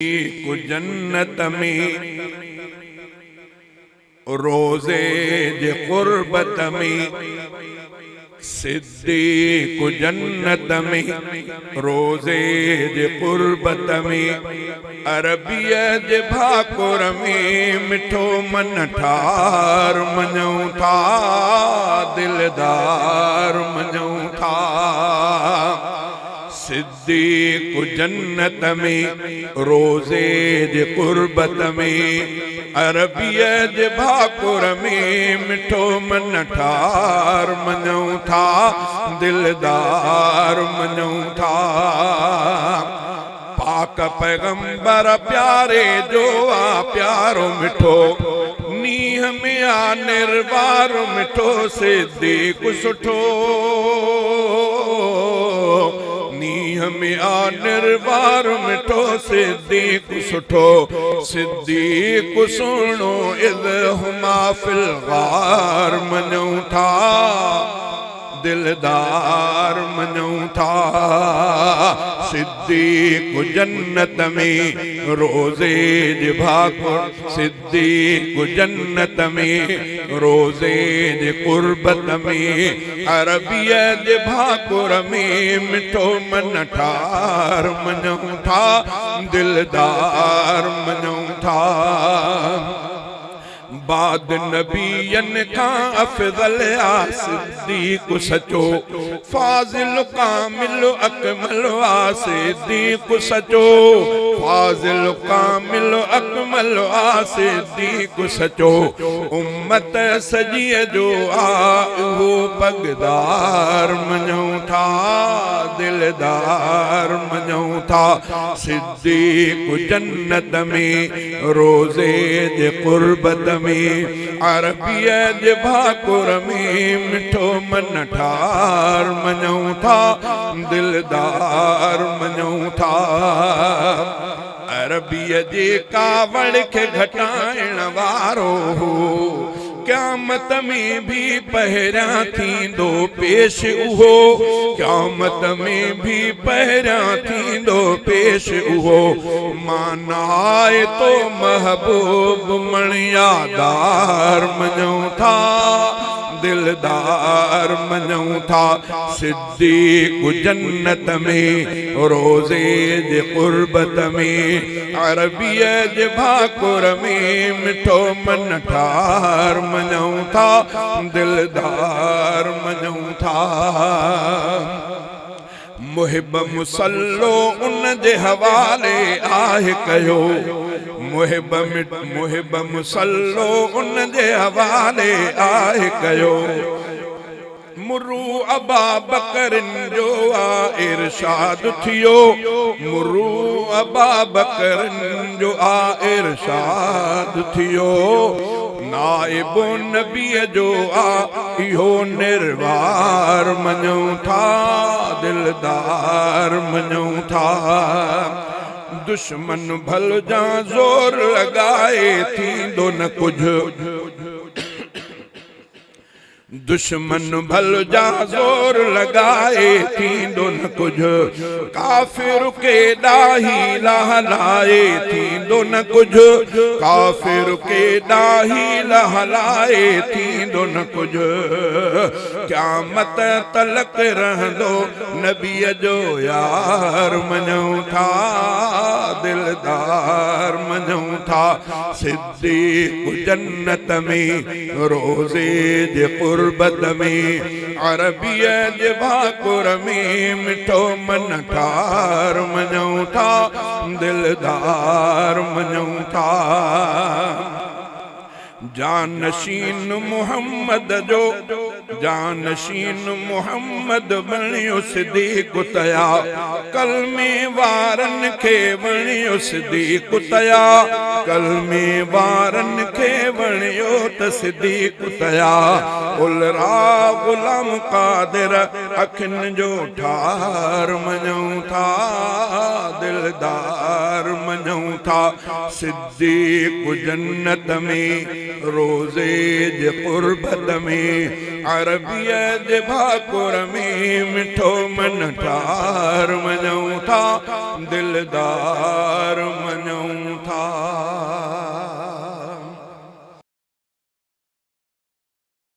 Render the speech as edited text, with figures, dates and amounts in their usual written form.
को जन्नत में रोजे जे कुर्बत में सिद्दीक जन्नत में रोजे जे कुर्बत में अरबिया जे भाकुर में मिठो मन ठार मञूं था दिलदार मञूं था। सिद्दीक जन्नत में रोजे जे कुर्बत में अरबिया जे भाकुर में मिठो मन ठार मञूं था दिलदार मञूं था। पाक पैगंबर प्यारे जो आ प्यारो मिठो नीह में आ निर्वार मिठो सिद्दीक सुठो नीह में आ निर्वार मिठो सिद्दीक सुठो। सिद्दीक सुनो इद हुमा फिल गार मञूं था दिलदार मञूं था। सिद्दीक जन्नत में रोजे जे भाकुर सिद्दीक जन्नत में रोजे जे कुर्बत में अरबिया जे भाकुर में मिठो मन ठार मञूं था दिलदार मञूं था। बाद नबियन खां अफजल आ सिद्दीक सचो फाजिल कामिल अकमल आ सिद्दीक सचो फाजिल कामिल अकमल आ सिद्दीक सचो। उम्मत सजी जो आ वो पगदार मञूं था दिलदार मञूं था। सिद्दीक जन्नत में रोजे जे कुर्बत में अरबिया जे भाकुर में मिठो मन ठार मञूं था दिलदार मञूं था। अरबिया जे कावड़ के घटाइण वारो हो क़यामत में भी पहिरियां थींदो पेश उहो क़यामत में भी पहिरियां थींदो पेश उहो। मानाए तो महबूब मणियादार मञूं था दिलदार मञूं था। सिद्दीक जन्नत में रोजे जे कुर्बत में अरबिया जे भाकुर में मिठो मन ठार मञूं था दिलदार मञूं था। मुहिब मुसल्लो उन जे हवाले आहे कयो मुहिब मुसल्लो उन जे हवाले आहे कयो। मुर्रू अबा बकरन जो आ इरशाद थियो मुर्रू अबा बकरन जो आ इरशाद थियो। नाइबो नबी जो आ इहो निर्वार मञूं था दिलदार मञूं था। दुश्मन भल जा जोर लगाए थींदो न कुछ दुश्मन भल जा जोर लगाए थींदो न कुछ। काफिर के डाही लहलाए थींदो न कुछ काफिर के डाही लहलाए थींदो न कुछ। क़यामत तलक रहंदो नबीअ जो यार मञूं था दिलदार मञूं था। सिद्दीक जन्नत में रोजे जे कुर्बत में अरबिया जे भाकुर में मिठो मन ठार मञूं था दिलदार मञूं था। जानशीन मोहम्मद जो जानशीन मोहम्मद बणियो सिद्दीक तया कलमे वारन खे बणियो सिद्दीक तया कलमे वारन खे बणियो त सिद्दीक तया। उलरा गुलाम कादिर अखिन जो ठार मञूं था दिलदार मञूं था। सिद्दीक जन्नत में रोज़े जे क़ुर्बत में अरबिया जे भाकुर में मिठो मन ठार मञूं था दिलदार मञूं